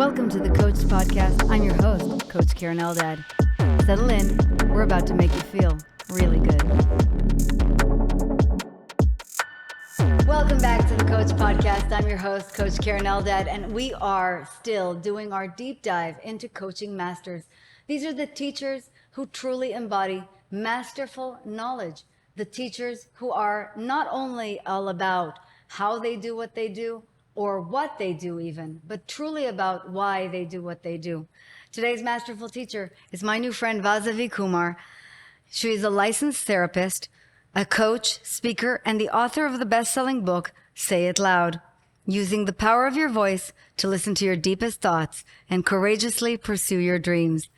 Welcome to the Coach Podcast. I'm your host, Coach Karen Eldad. Settle in. We're about to make you feel really good. Welcome back to the Coach Podcast. I'm your host, Coach Karen Eldad, and we are still doing our deep dive into coaching masters. These are the teachers who truly embody masterful knowledge. The teachers who are not only all about how they do what they do, or what they do even, but truly about why they do what they do. Today's masterful teacher is my new friend, Vasavi Kumar. She is a licensed therapist, a coach, speaker, and the author of the best-selling book, Say It Loud, using the power of your voice to listen to your deepest thoughts and courageously pursue your dreams.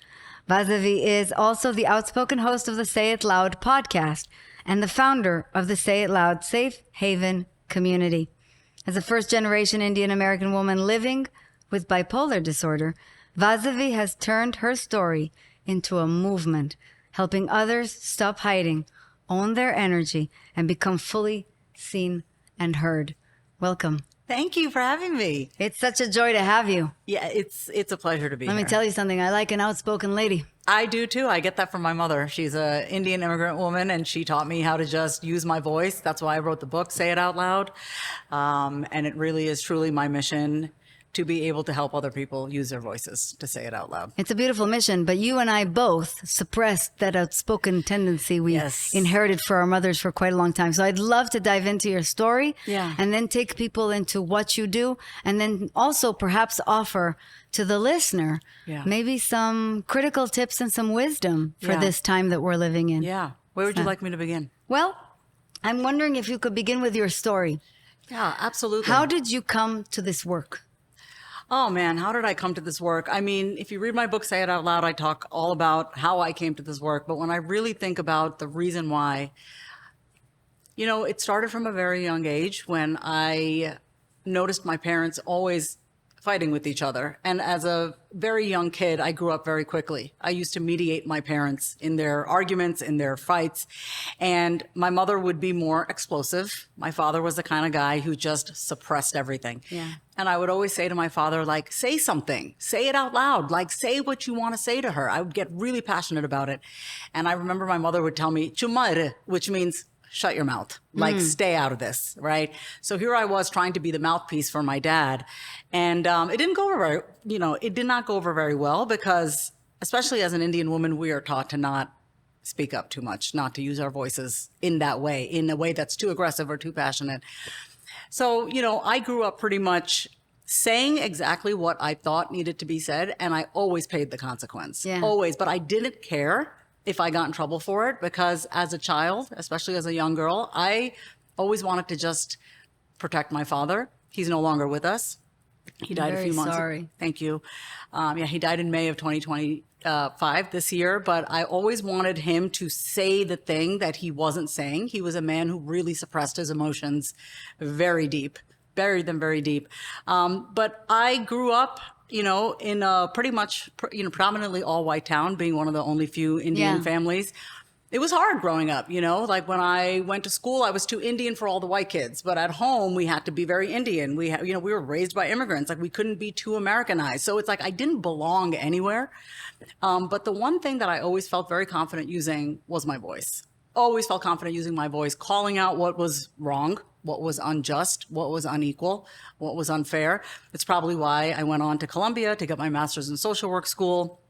Vasavi is also the outspoken host of the Say It Loud podcast and the founder of the Say It Loud Safe Haven community. As a first-generation Indian-American woman living with bipolar disorder, Vasavi has turned her story into a movement, helping others stop hiding, own their energy, and become fully seen and heard. Welcome. Thank you for having me. It's such a joy to have you. Yeah, it's a pleasure to be Let here. me tell you something. I like an outspoken lady. I do too. I get that from my mother. She's an Indian immigrant woman, and she taught me how to just use my voice. That's why I wrote the book, Say It Out Loud. And it really is truly my mission to be able to help other people use their voices to say it out loud. It's a beautiful mission, but you and I both suppressed that outspoken tendency we inherited for our mothers for quite a long time. So I'd love to dive into your story and then take people into what you do, and then also perhaps offer to the listener maybe some critical tips and some wisdom for this time that we're living in. Yeah. Where would you like me to begin? Well, I'm wondering if you could begin with your story. Yeah, absolutely. How did you come to this work? Oh man, how did I come to this work? I mean, if you read my book, Say It Out Loud, I talk all about how I came to this work. But when I really think about the reason why, you know, it started from a very young age when I noticed my parents always fighting with each other. And as a very young kid, I grew up very quickly. I used to mediate my parents in their arguments, in their fights. And my mother would be more explosive. My father was the kind of guy who just suppressed everything. Yeah. And I would always say to my father, like, say something, say it out loud, like, say what you want to say to her. I would get really passionate about it. And I remember my mother would tell me, chumare, which means shut your mouth, like stay out of this, right? So here I was trying to be the mouthpiece for my dad. And it didn't go over it did not go over very well because, especially as an Indian woman, we are taught to not speak up too much, not to use our voices in that way, in a way that's too aggressive or too passionate. So, you know, I grew up pretty much saying exactly what I thought needed to be said, and I always paid the consequence, always. But I didn't care if I got in trouble for it because as a child, especially as a young girl, I always wanted to just protect my father. He's no longer with us. He died a few months. Sorry. Thank you. He died in May of 2025 this year, but I always wanted him to say the thing that he wasn't saying. He was a man who really suppressed his emotions very deep, buried them very deep. But I grew up, you know, in a pretty much, predominantly all white town, being one of the only few Indian families. It was hard growing up, you know, like when I went to school, I was too Indian for all the white kids, but at home we had to be very Indian. We were raised by immigrants, like we couldn't be too Americanized. So it's like I didn't belong anywhere. But the one thing that I always felt very confident using was my voice. Always felt confident using my voice, calling out what was wrong, what was unjust, what was unequal, what was unfair. It's probably why I went on to Columbia to get my master's in social work school.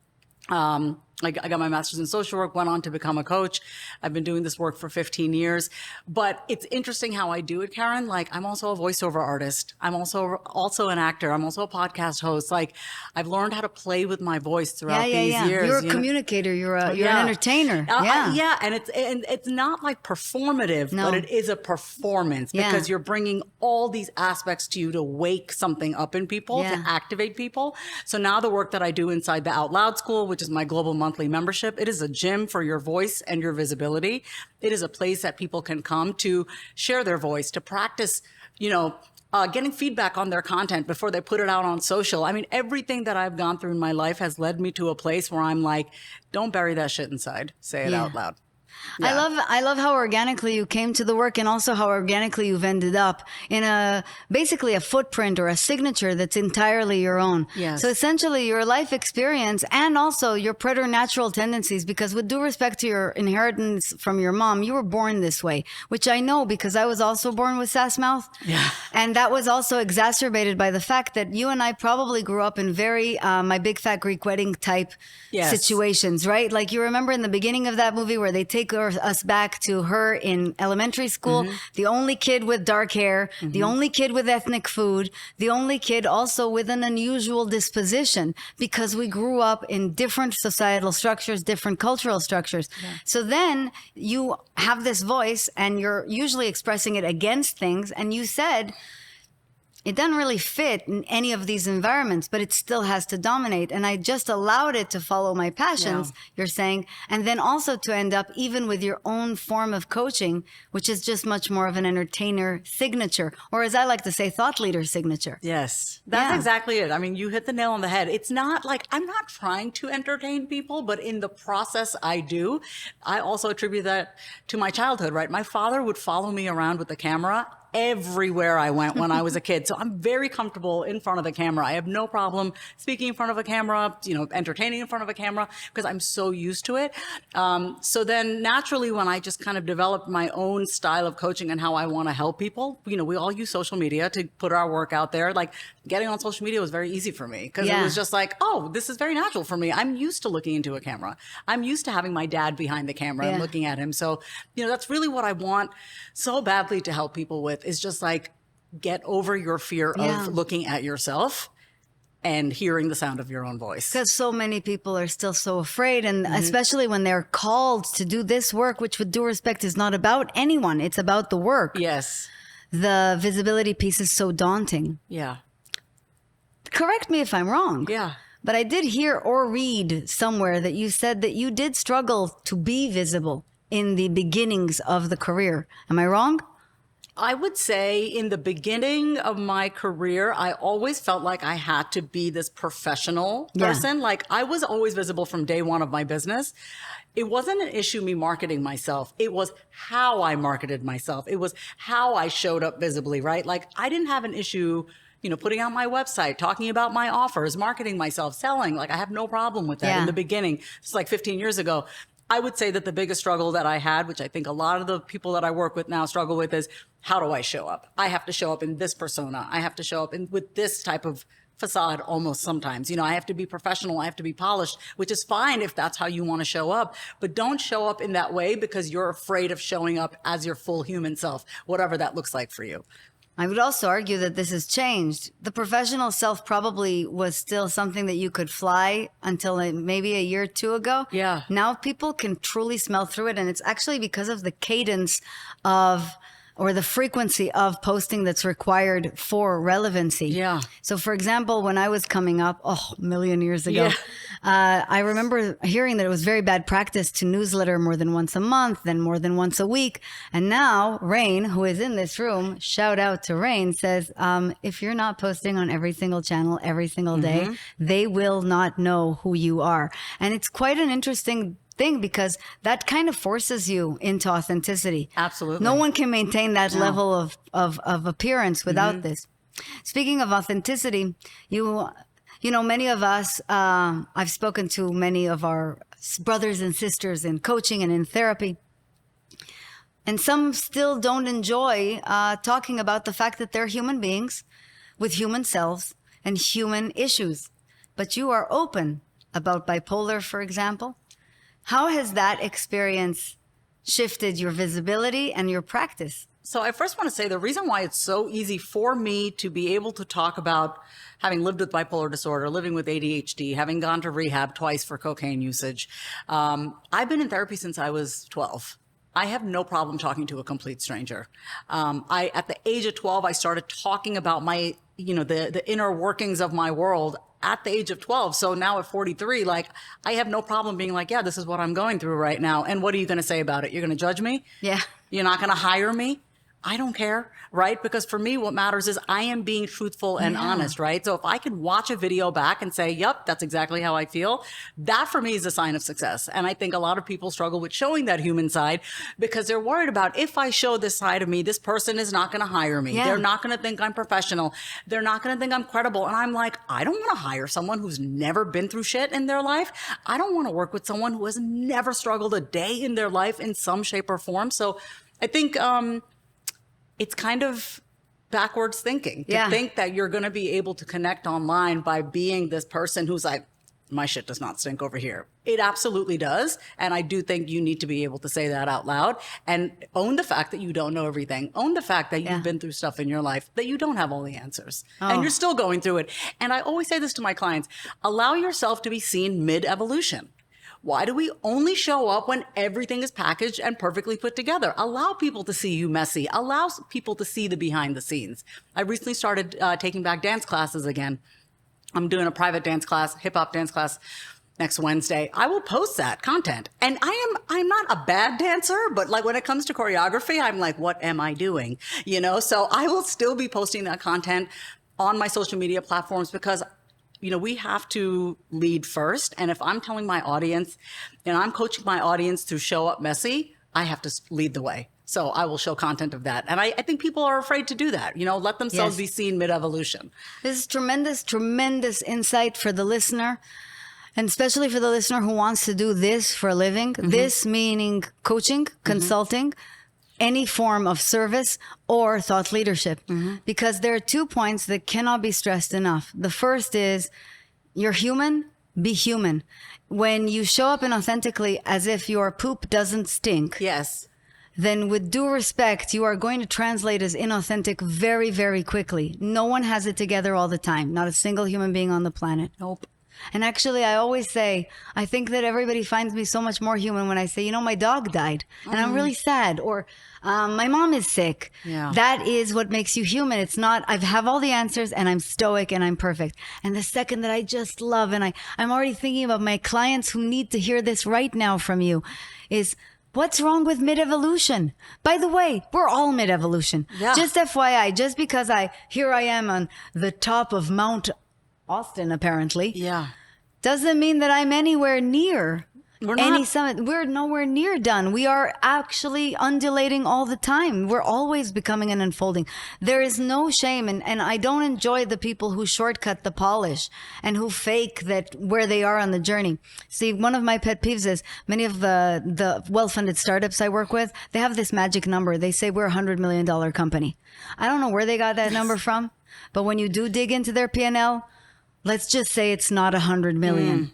I got my master's in social work, went on to become a coach. I've been doing this work for 15 years. But it's interesting how I do it, Karen. Like, I'm also a voiceover artist. I'm also an actor. I'm also a podcast host. Like, I've learned how to play with my voice throughout these years. You're a communicator. You're an entertainer. And it's not like performative, but it is a performance because you're bringing all these aspects to you to wake something up in people, to activate people. So now the work that I do inside the Out Loud School, which is my global monthly membership, it is a gym for your voice and your visibility. It is a place that people can come to share their voice, to practice, getting feedback on their content before they put it out on social. I mean, everything that I've gone through in my life has led me to a place where I'm like, don't bury that shit inside. Say it out loud. I love how organically you came to the work, and also how organically you've ended up in basically a footprint or a signature that's entirely your own. Yes. So essentially your life experience and also your preternatural tendencies, because with due respect to your inheritance from your mom, you were born this way, which I know because I was also born with sass mouth. Yeah. And that was also exacerbated by the fact that you and I probably grew up in very My Big Fat Greek Wedding type situations, right? Like you remember in the beginning of that movie where they take us back to her in elementary school, the only kid with dark hair, the only kid with ethnic food, the only kid also with an unusual disposition, because we grew up in different societal structures, different cultural structures. So then you have this voice and you're usually expressing it against things. And you said, it doesn't really fit in any of these environments, but it still has to dominate. And I just allowed it to follow my passions, you're saying, and then also to end up even with your own form of coaching, which is just much more of an entertainer signature, or as I like to say, thought leader signature. Yes, that's exactly it. I mean, you hit the nail on the head. It's not like I'm not trying to entertain people, but in the process I do. I also attribute that to my childhood, right? My father would follow me around with the camera everywhere I went when I was a kid. So I'm very comfortable in front of the camera. I have no problem speaking in front of a camera, entertaining in front of a camera, because I'm so used to it. So then naturally, when I just kind of developed my own style of coaching and how I want to help people, we all use social media to put our work out there. Like getting on social media was very easy for me because it was just like, oh, this is very natural for me. I'm used to looking into a camera. I'm used to having my dad behind the camera and looking at him. So, that's really what I want so badly to help people with, is just like get over your fear of looking at yourself and hearing the sound of your own voice. Because so many people are still so afraid, and especially when they're called to do this work, which with due respect is not about anyone, it's about the work. Yes. The visibility piece is so daunting. Yeah. Correct me if I'm wrong. Yeah. But I did hear or read somewhere that you said that you did struggle to be visible in the beginnings of the career. Am I wrong? I would say in the beginning of my career, I always felt like I had to be this professional person. Like I was always visible from day one of my business. It wasn't an issue me marketing myself. It was how I marketed myself. It was how I showed up visibly, right? Like I didn't have an issue, putting out my website, talking about my offers, marketing myself, selling. Like I have no problem with that in the beginning. It's like 15 years ago. I would say that the biggest struggle that I had, which I think a lot of the people that I work with now struggle with, is how do I show up? I have to show up in this persona. I have to show up with this type of facade almost sometimes. I have to be professional. I have to be polished, which is fine if that's how you want to show up. But don't show up in that way because you're afraid of showing up as your full human self, whatever that looks like for you. I would also argue that this has changed. The professional self probably was still something that you could fly until maybe a year or two ago. Yeah. Now people can truly smell through it. And it's actually because of the cadence or the frequency of posting that's required for relevancy. Yeah. So for example, when I was coming up, a million years ago, I remember hearing that it was very bad practice to newsletter more than once a month, then more than once a week. And now Rain, who is in this room, shout out to Rain, says, if you're not posting on every single channel every single day, they will not know who you are. And it's quite an interesting thing because that kind of forces you into authenticity. Absolutely. No one can maintain that level of appearance without this. Speaking of authenticity, many of us, I've spoken to many of our brothers and sisters in coaching and in therapy, and some still don't enjoy talking about the fact that they're human beings with human selves and human issues. But you are open about bipolar, for example. How has that experience shifted your visibility and your practice? So I first want to say the reason why it's so easy for me to be able to talk about having lived with bipolar disorder, living with ADHD, having gone to rehab twice for cocaine usage. I've been in therapy since I was 12. I have no problem talking to a complete stranger. At the age of 12, I started talking about my, the inner workings of my world at the age of 12. So now at 43, like I have no problem being like, yeah, this is what I'm going through right now. And what are you going to say about it? You're going to judge me? Yeah. You're not going to hire me? I don't care, right? Because for me, what matters is I am being truthful and honest, right? So if I could watch a video back and say, yep, that's exactly how I feel, that for me is a sign of success. And I think a lot of people struggle with showing that human side because they're worried about, if I show this side of me, this person is not going to hire me. Yeah. They're not going to think I'm professional. They're not going to think I'm credible. And I'm like, I don't want to hire someone who's never been through shit in their life. I don't want to work with someone who has never struggled a day in their life in some shape or form. So I think, it's kind of backwards thinking to think that you're going to be able to connect online by being this person who's like, my shit does not stink over here. It absolutely does. And I do think you need to be able to say that out loud and own the fact that you don't know everything. Own the fact that you've been through stuff in your life, that you don't have all the answers and you're still going through it. And I always say this to my clients, allow yourself to be seen mid-evolution. Why do we only show up when everything is packaged and perfectly put together? Allow people to see you messy. Allow people to see the behind the scenes. I recently started taking back dance classes again. I'm doing a private dance class, hip hop dance class next Wednesday. I will post that content. And I'm not a bad dancer, but like when it comes to choreography, I'm like, what am I doing? You know, so I will still be posting that content on my social media platforms because we have to lead first. And if I'm telling my audience and I'm coaching my audience to show up messy, I have to lead the way. So I will show content of that. And I think people are afraid to do that. Let themselves be seen mid-evolution. This is tremendous, tremendous insight for the listener. And especially for the listener who wants to do this for a living. This meaning coaching, consulting, any form of service or thought leadership. Because there are 2 points that cannot be stressed enough. The first is you're human, be human. When you show up inauthentically as if your poop doesn't stink. Yes. Then with due respect, you are going to translate as inauthentic very, very quickly. No one has it together all the time. Not a single human being on the planet. Nope. And actually, I always say, I think that everybody finds me so much more human when I say, my dog died and I'm really sad, or my mom is sick. Yeah. That is what makes you human. It's not, I have all the answers and I'm stoic and I'm perfect. And the second that I just love, and I'm already thinking about my clients who need to hear this right now from you, is what's wrong with mid-evolution? By the way, we're all mid-evolution. Yeah. Just FYI, just because here I am on the top of Mount Austin, apparently. Yeah. Doesn't mean that I'm anywhere near We're any not. summit. We're nowhere near done. We are actually undulating all the time. We're always becoming and unfolding. There is no shame. And I don't enjoy the people who shortcut the polish and who fake that where they are on the journey. See, one of my pet peeves is many of the well-funded startups I work with, they have this magic number. They say we're $100 million company. I don't know where they got that number from, but when you do dig into their P&L, let's just say it's not 100 million.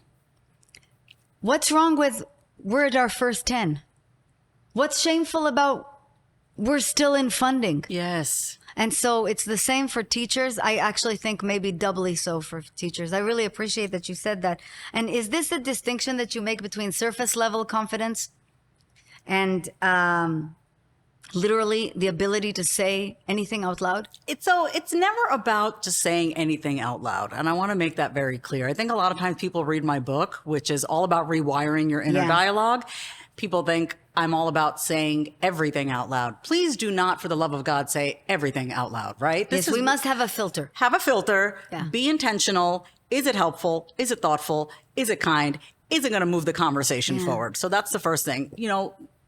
What's wrong with we're at our first 10? What's shameful about we're still in funding? Yes. And so it's the same for teachers. I actually think maybe doubly so for teachers. I really appreciate that you said that. And is this a distinction that you make between surface level confidence and literally the ability to say anything out loud? It's never about just saying anything out loud. And I want to make that very clear. I think a lot of times people read my book, which is all about rewiring your inner dialogue. People think I'm all about saying everything out loud. Please do not, for the love of God, say everything out loud, right? We must have a filter. Have a filter. Yeah. Be intentional. Is it helpful? Is it thoughtful? Is it kind? Is it going to move the conversation forward? So that's the first thing.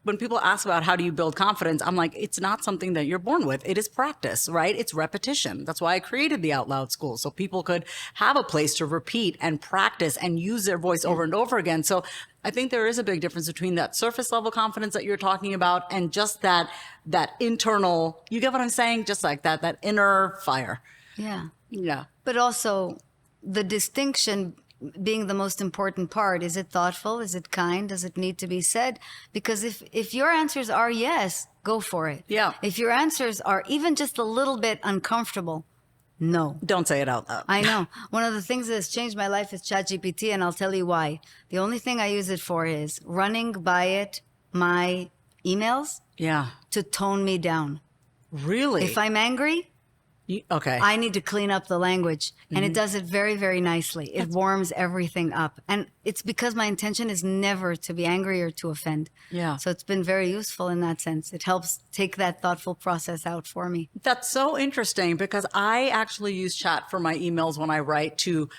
When people ask about how do you build confidence, I'm like, it's not something that you're born with. It is practice, right? It's repetition. That's why I created the Out Loud School, so people could have a place to repeat and practice and use their voice over and over again. So I think there is a big difference between that surface level confidence that you're talking about and just that internal, you get what I'm saying? Just like that inner fire. Yeah. Yeah. But also the distinction being the most important part. Is it thoughtful? Is it kind? Does it need to be said? Because if your answers are yes, go for it. Yeah. If your answers are even just a little bit uncomfortable, no. Don't say it out loud. I know. One of the things that has changed my life is ChatGPT, and I'll tell you why. The only thing I use it for is running by it my emails Yeah. to tone me down. Really? If I'm angry, Okay. I need to clean up the language. And it does it very, very nicely. It warms everything up. And it's because my intention is never to be angry or to offend. Yeah. So it's been very useful in that sense. It helps take that thoughtful process out for me. That's so interesting because I actually use chat for my emails when I write to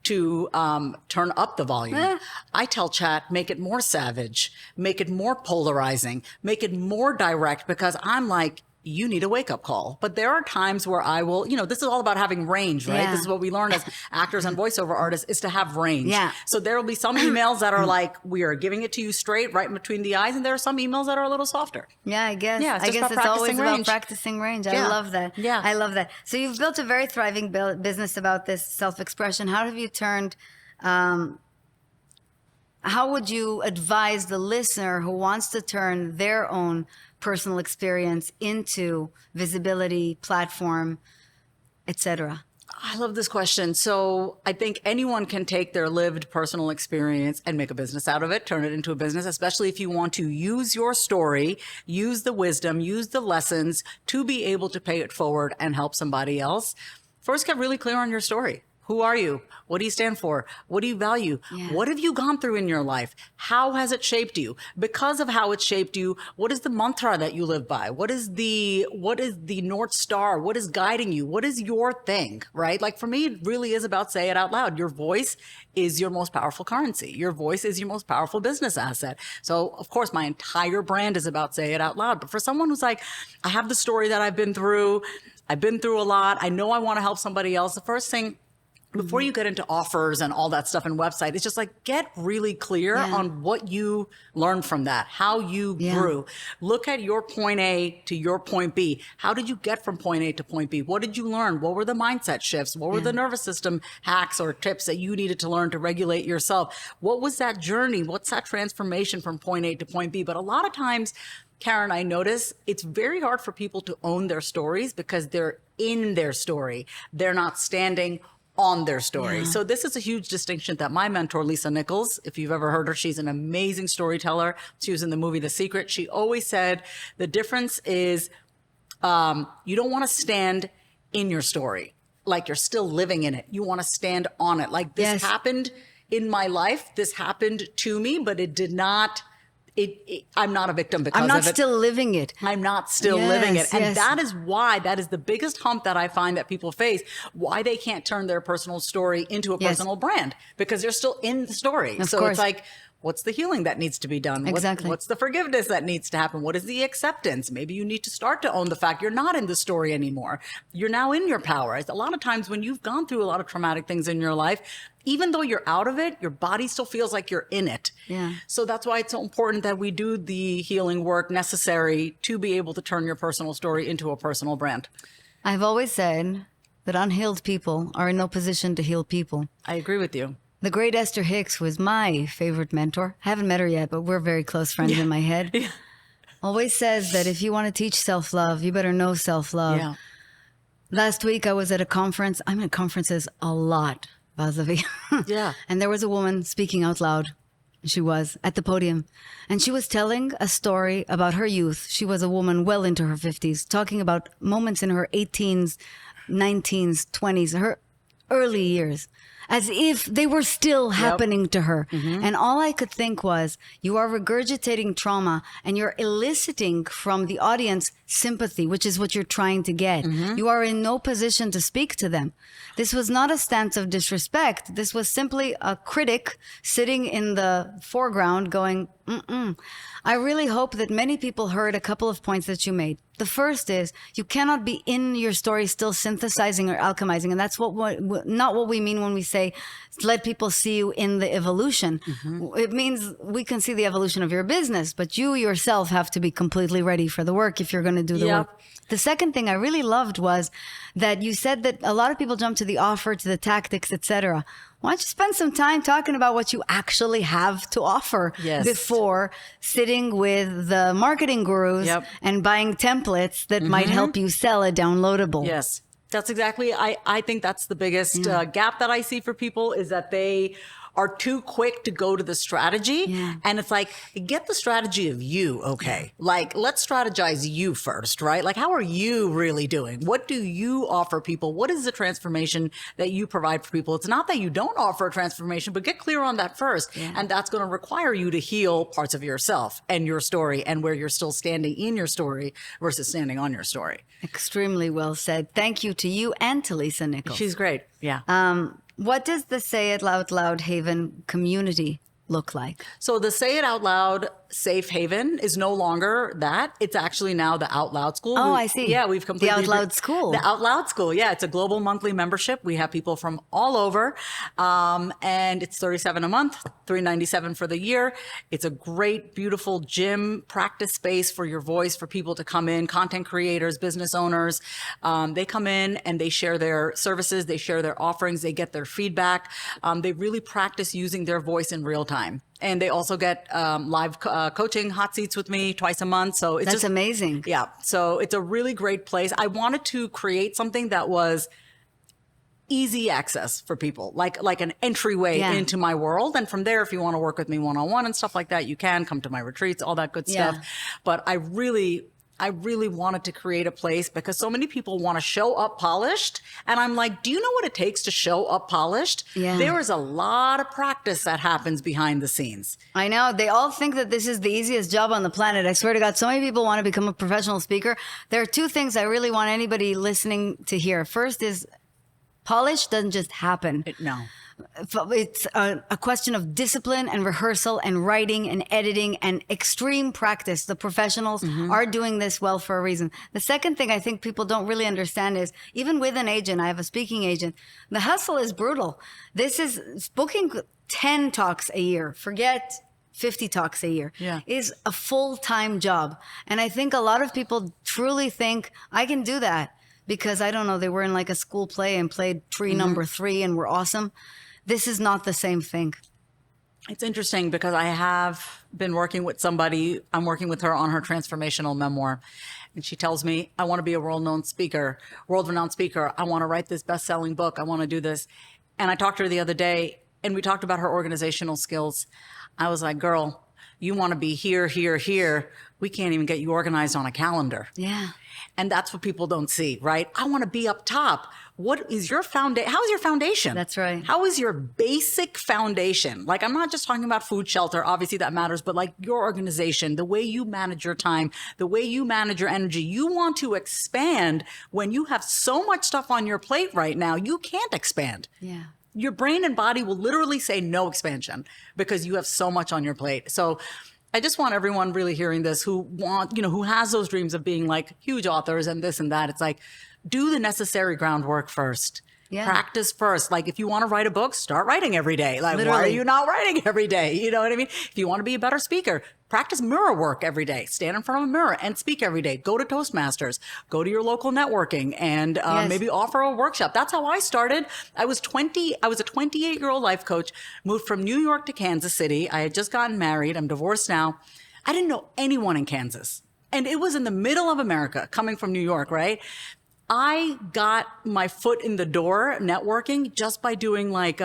turn up the volume. I tell chat, make it more savage, make it more polarizing, make it more direct, because I'm like, you need a wake up call. But there are times where I will, this is all about having range, right? Yeah. This is what we learn as actors and voiceover artists, is to have range. Yeah. So there will be some emails that are like, we are giving it to you straight, right in between the eyes. And there are some emails that are a little softer. Yeah, I guess. Yeah, it's I just guess about it's always practicing about range. practicing range. Yeah. I love that. Yeah. I love that. So you've built a very thriving business about this self-expression. How have you turned, how would you advise the listener who wants to turn their own personal experience into visibility, platform, etc.? I love this question. So I think anyone can take their lived personal experience and make a business out of it, turn it into a business, especially if you want to use your story, use the wisdom, use the lessons to be able to pay it forward and help somebody else. First, get really clear on your story. Who are you? What do you stand for? What do you value? Yeah. What have you gone through in your life? How has it shaped you? Because of how it shaped you, what is the mantra that you live by? What is the North Star? What is guiding you? What is your thing, right? Like for me, it really is about say it out loud. Your voice is your most powerful currency. Your voice is your most powerful business asset. So of course, my entire brand is about say it out loud. But for someone who's like, I have the story that I've been through a lot. I know I want to help somebody else. The first thing, before you get into offers and all that stuff and website, it's just like, get really clear on what you learned from that, how you grew. Look at your point A to your point B. How did you get from point A to point B? What did you learn? What were the mindset shifts? What were the nervous system hacks or tips that you needed to learn to regulate yourself? What was that journey? What's that transformation from point A to point B? But a lot of times, Karen, I notice it's very hard for people to own their stories because they're in their story. They're not standing on their story. So this is a huge distinction that my mentor, Lisa Nichols, if you've ever heard her, she's an amazing storyteller. She was in the movie The Secret. She always said the difference is you don't want to stand in your story like you're still living in it. You want to stand on it. Like this happened in my life. This happened to me, but it did not. I'm not a victim because I'm not of it. still living it. I'm not still living it. And that is why, that is the biggest hump that I find that people face, why they can't turn their personal story into a personal brand, because they're still in the story. Of so course. it's like, what's the healing that needs to be done? Exactly. What's the forgiveness that needs to happen? What is the acceptance? Maybe you need to start to own the fact you're not in the story anymore. You're now in your power. A lot of times when you've gone through a lot of traumatic things in your life, even though you're out of it, your body still feels like you're in it. Yeah. So that's why it's so important that we do the healing work necessary to be able to turn your personal story into a personal brand. I've always said that unhealed people are in no position to heal people. I agree with you. The great Esther Hicks was my favorite mentor. I haven't met her yet, but we're very close friends in my head. Always says that if you want to teach self-love, you better know self-love. Yeah. Last week, I was at a conference. I'm at conferences a lot, Vasavi. Yeah. And there was a woman speaking out loud. She was at the podium. And she was telling a story about her youth. She was a woman well into her 50s, talking about moments in her 18s, 19s, 20s, her early years, as if they were still happening to her. And all I could think was, you are regurgitating trauma and you're eliciting from the audience sympathy, which is what you're trying to get. You are in no position to speak to them. This was not a stance of disrespect. This was simply a critic sitting in the foreground going, I really hope that many people heard a couple of points that you made. The first is, you cannot be in your story still synthesizing or alchemizing. And that's not what we mean when we say, let people see you in the evolution. It means we can see the evolution of your business, but you yourself have to be completely ready for the work if you're going to do the work. The second thing I really loved was that you said that a lot of people jump to the offer, to the tactics, etc. Why don't you spend some time talking about what you actually have to offer before sitting with the marketing gurus and buying templates that might help you sell a downloadable? Yes. That's exactly, I think that's the biggest gap that I see for people, is that they are too quick to go to the strategy. Yeah. And it's like, get the strategy of you, okay? Like, let's strategize you first, right? Like, how are you really doing? What do you offer people? What is the transformation that you provide for people? It's not that you don't offer a transformation, but get clear on that first. Yeah. And that's going to require you to heal parts of yourself and your story and where you're still standing in your story versus standing on your story. Extremely well said. Thank you to you and to Lisa Nichols. She's great. Yeah. What does the Say It Out Loud Haven community look like? So the Say It Out Loud Safe Haven is no longer that. It's actually now the Out Loud School. Oh, I see. Yeah, we've completely... The Out Loud School. The Out Loud School, yeah. It's a global monthly membership. We have people from all over. And it's $37 a month, $397 for the year. It's a great, beautiful gym practice space for your voice, for people to come in, content creators, business owners. They come in and they share their services. They share their offerings. They get their feedback. They really practice using their voice in real time. And they also get live coaching hot seats with me twice a month. So it's That's amazing. Yeah. So it's a really great place. I wanted to create something that was easy access for people, like an entryway into my world. And from there, if you want to work with me one-on-one and stuff like that, you can come to my retreats, all that good stuff. But I really wanted to create a place because so many people want to show up polished. And I'm like, do you know what it takes to show up polished? Yeah. There is a lot of practice that happens behind the scenes. I know. They all think that this is the easiest job on the planet. I swear to God, so many people want to become a professional speaker. There are two things I really want anybody listening to hear. First is polish doesn't just happen. No. It's a question of discipline and rehearsal and writing and editing and extreme practice. The professionals are doing this well for a reason. The second thing I think people don't really understand is even with an agent, I have a speaking agent, the hustle is brutal. This is booking 10 talks a year. Forget 50 talks a year is a full-time job. And I think a lot of people truly think I can do that because I don't know, they were in like a school play and played tree number 3 and were awesome. This is not the same thing. It's interesting because I have been working with somebody. I'm working with her on her transformational memoir. And she tells me, I want to be a world-renowned speaker. I want to write this best-selling book. I want to do this. And I talked to her the other day and we talked about her organizational skills. I was like, girl, you want to be here, here, here. We can't even get you organized on a calendar. Yeah. And that's what people don't see, right? I want to be up top. What is your foundation? How is your foundation? That's right. How is your basic foundation? Like, I'm not just talking about food, shelter. Obviously that matters, but like your organization, the way you manage your time, the way you manage your energy. You want to expand when you have so much stuff on your plate right now, you can't expand. Yeah. Your brain and body will literally say no expansion because you have so much on your plate. So I just want everyone really hearing this who who has those dreams of being like huge authors and this and that. It's like, do the necessary groundwork first. Yeah. Practice first. Like if you want to write a book, start writing every day. Like Literally. Why are you not writing every day? You know what I mean? If you want to be a better speaker, practice mirror work every day. Stand in front of a mirror and speak every day. Go to Toastmasters. Go to your local networking and maybe offer a workshop. That's how I started. I was a 28-year-old life coach, moved from New York to Kansas City. I had just gotten married. I'm divorced now. I didn't know anyone in Kansas. And it was in the middle of America, coming from New York, right? I got my foot in the door networking just by doing like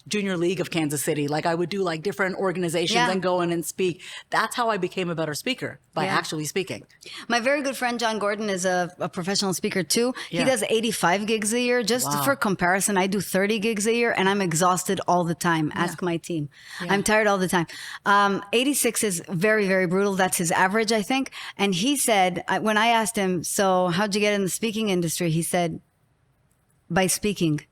Junior League of Kansas City. Like I would do like different organizations and go in and speak. That's how I became a better speaker, by actually speaking. My very good friend John Gordon is a professional speaker too. He does 85 gigs a year. Just for comparison, I do 30 gigs a year and I'm exhausted all the time. Ask my team. I'm tired all the time. 86 is very, very brutal. That's his average, I think. And he said, when I asked him, so how'd you get in the speaking industry? He said, by speaking.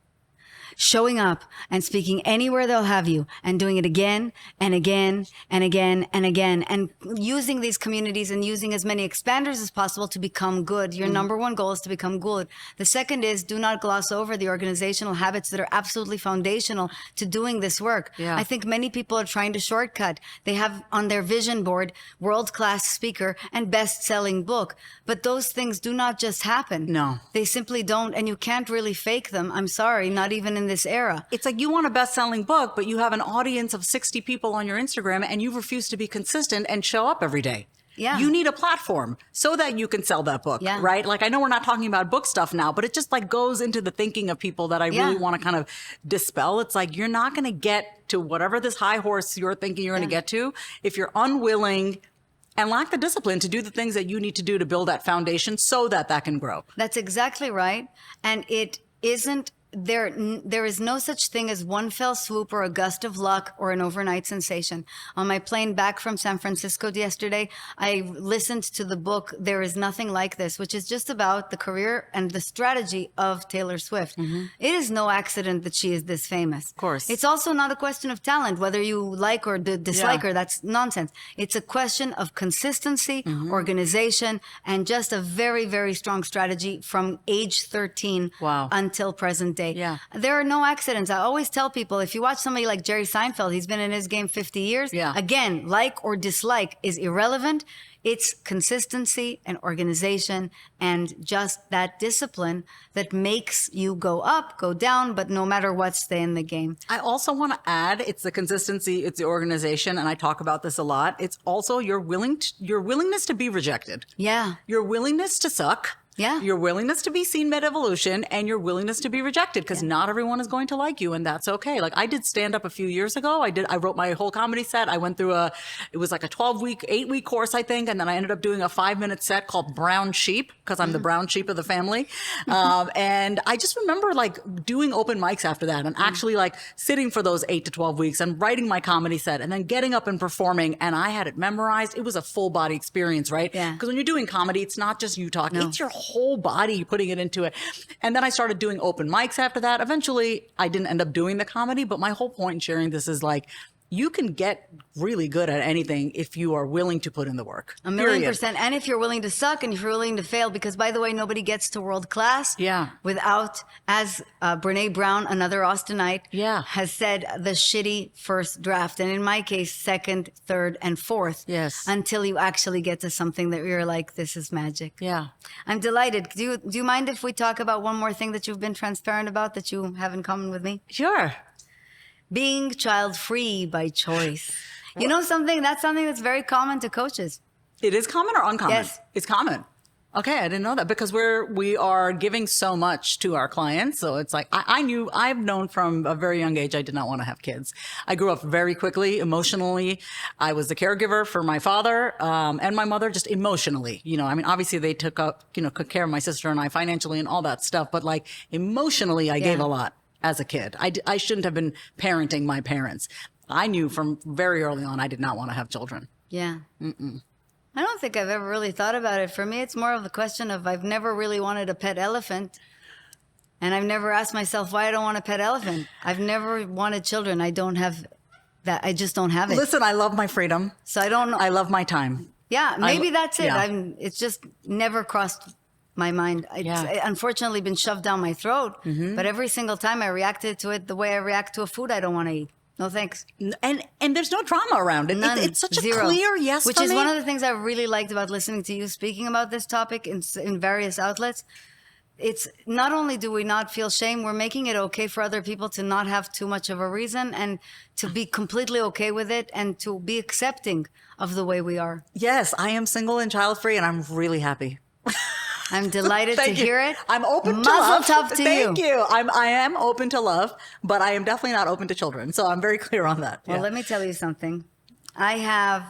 Showing up and speaking anywhere they'll have you and doing it again and again and again and again and using these communities and using as many expanders as possible to become good. Your number one goal is to become good. The second is do not gloss over the organizational habits that are absolutely foundational to doing this work. I think many people are trying to shortcut. They have on their vision board world-class speaker and best-selling book, but those things do not just happen. No. They simply don't, and you can't really fake them. I'm sorry, not even in this era. It's like you want a best-selling book, but you have an audience of 60 people on your Instagram and you refuse to be consistent and show up every day. Yeah. You need a platform so that you can sell that book, Yeah. right? Like, I know we're not talking about book stuff now, but it just like goes into the thinking of people that I really want to kind of dispel. It's like, you're not going to get to whatever this high horse you're thinking you're going to get to if you're unwilling and lack the discipline to do the things that you need to do to build that foundation so that that can grow. That's exactly right. And it isn't there is no such thing as one fell swoop or a gust of luck or an overnight sensation. On my plane back from San Francisco yesterday, I listened to the book There Is Nothing Like This, which is just about the career and the strategy of Taylor Swift. It is no accident that she is this famous. Of course. It's also not a question of talent, whether you like or dislike her. That's nonsense. It's a question of consistency, organization, and just a very, very strong strategy from age 13 until present day. Yeah. There are no accidents. I always tell people, if you watch somebody like Jerry Seinfeld, he's been in his game 50 years. Yeah. Again, like or dislike is irrelevant. It's consistency and organization and just that discipline that makes you go up, go down, but no matter what, stay in the game. I also want to add, it's the consistency, it's the organization, and I talk about this a lot. It's also your willingness to be rejected. Yeah. Your willingness to suck. Yeah. Your willingness to be seen mid-evolution and your willingness to be rejected, because not everyone is going to like you, and that's okay. Like, I did stand up a few years ago. I wrote my whole comedy set. I went through it was like a 8-week course, I think. And then I ended up doing a 5-minute set called Brown Sheep, because I'm the brown sheep of the family. And I just remember like doing open mics after that and actually like sitting for those 8 to 12 weeks and writing my comedy set and then getting up and performing. And I had it memorized. It was a full body experience, right? Yeah. Because when you're doing comedy, it's not just you talking, it's your whole body putting it into it. And then I started doing open mics after that. Eventually, I didn't end up doing the comedy, but my whole point in sharing this is like, you can get really good at anything if you are willing to put in the work. 1,000,000%. And if you're willing to suck and if you're willing to fail, because by the way, nobody gets to world class without, as Brene Brown, another Austinite, has said, the shitty first draft. And in my case, second, third, and fourth. Yes. Until you actually get to something that you're like, this is magic. Yeah. I'm delighted. Do you mind if we talk about one more thing that you've been transparent about that you have in common with me? Sure. Being child-free by choice. You know something? That's something that's very common to coaches. It is common or uncommon? Yes. It's common. Okay, I didn't know that, because we are giving so much to our clients. So it's like, I've known from a very young age I did not want to have kids. I grew up very quickly, emotionally. I was the caregiver for my father and my mother, just emotionally. You know, I mean, obviously they took care of my sister and I financially and all that stuff. But like emotionally, I gave a lot. As a kid, I shouldn't have been parenting my parents. I knew from very early on I did not want to have children. Yeah. I don't think I've ever really thought about it. For me, it's more of the question of I've never really wanted a pet elephant. And I've never asked myself why I don't want a pet elephant. I've never wanted children. I don't have that. I just don't have it. Listen, I love my freedom. So I don't know. I love my time. Yeah, maybe that's it. Yeah. It's just never crossed my mind. It's unfortunately been shoved down my throat. But every single time I reacted to it the way I react to a food I don't want to eat. No thanks. And there's no drama around it. None. It's such Zero. a clear yes Which for is me. one of the things I really liked about listening to you speaking about this topic in various outlets. It's not only do we not feel shame, we're making it okay for other people to not have too much of a reason and to be completely okay with it and to be accepting of the way we are. Yes, I am single and child-free, and I'm really happy. I'm delighted to hear it. I'm open to Mazel love. tov to Thank you. I am open to love, but I am definitely not open to children. So I'm very clear on that. Well, let me tell you something. I have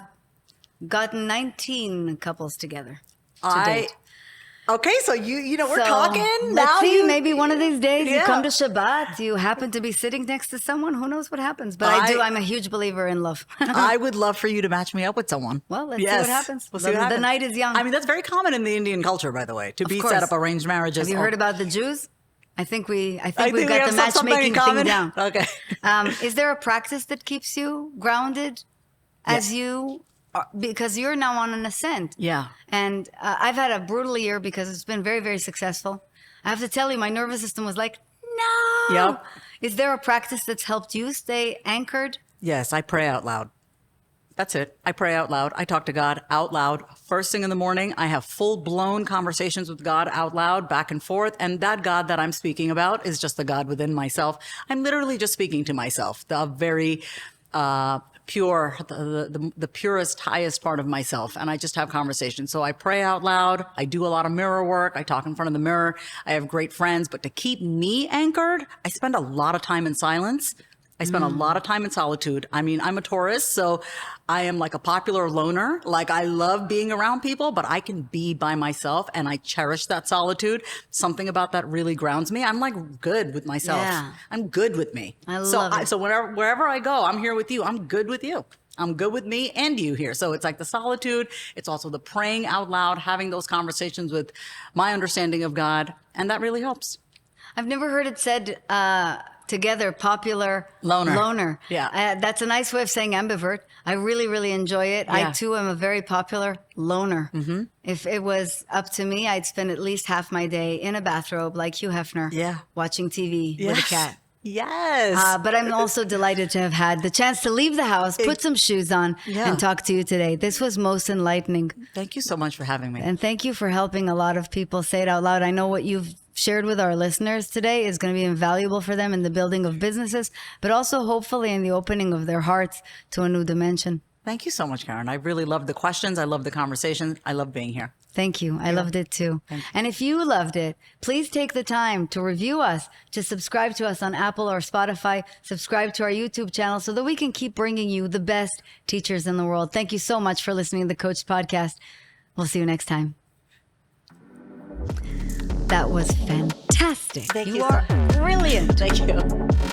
gotten 19 couples together to date. Okay, so we're So, talking let's now. see, maybe one of these days you Yeah. come to Shabbat, you happen to be sitting next to someone, who knows what happens. But I'm a huge believer in love. I would love for you to match me up with someone. Well, let's see what happens. We'll see what happens. The night is young. I mean, that's very common in the Indian culture, by the way, to course. set up arranged marriages. Have you heard about the Jews? I think we've we got the have something in matchmaking thing common. down. Okay. Is there a practice that keeps you grounded as you are, because you're now on an ascent? Yeah. And I've had a brutal year because it's been very, very successful. I have to tell you, my nervous system was like, no. Yep. Is there a practice that's helped you stay anchored? Yes, I pray out loud. That's it. I pray out loud. I talk to God out loud. First thing in the morning, I have full-blown conversations with God out loud, back and forth. And that God that I'm speaking about is just the God within myself. I'm literally just speaking to myself. The very pure, the purest, highest part of myself. And I just have conversations. So I pray out loud. I do a lot of mirror work. I talk in front of the mirror. I have great friends. But to keep me anchored, I spend a lot of time in silence. I spend a lot of time in solitude. I mean, I'm a Taurus, so I am like a popular loner. Like, I love being around people, but I can be by myself, and I cherish that solitude. Something about that really grounds me. I'm like good with myself. Yeah. I'm good with me. I love it. So wherever I go, I'm here with you. I'm good with you. I'm good with me and you here. So it's like the solitude. It's also the praying out loud, having those conversations with my understanding of God. And that really helps. I've never heard it said together, popular Loner. Yeah. That's a nice way of saying ambivert. I really, really enjoy it. Yeah. I too am a very popular loner. Mm-hmm. If it was up to me, I'd spend at least half my day in a bathrobe like Hugh Hefner, Yeah. watching TV with a cat. Yes. But I'm also delighted to have had the chance to leave the house, put some shoes on, Yeah. and talk to you today. This was most enlightening. Thank you so much for having me. And thank you for helping a lot of people say it out loud. I know what you've shared with our listeners today is going to be invaluable for them in the building of businesses, but also hopefully in the opening of their hearts to a new dimension. Thank you so much, Karen. I really love the questions. I love the conversation. I love being here. Thank you. I loved it too. And if you loved it, please take the time to review us, to subscribe to us on Apple or Spotify, subscribe to our YouTube channel so that we can keep bringing you the best teachers in the world. Thank you so much for listening to the Coach Podcast. We'll see you next time. That was fantastic. Thank you. You are brilliant. Thank you.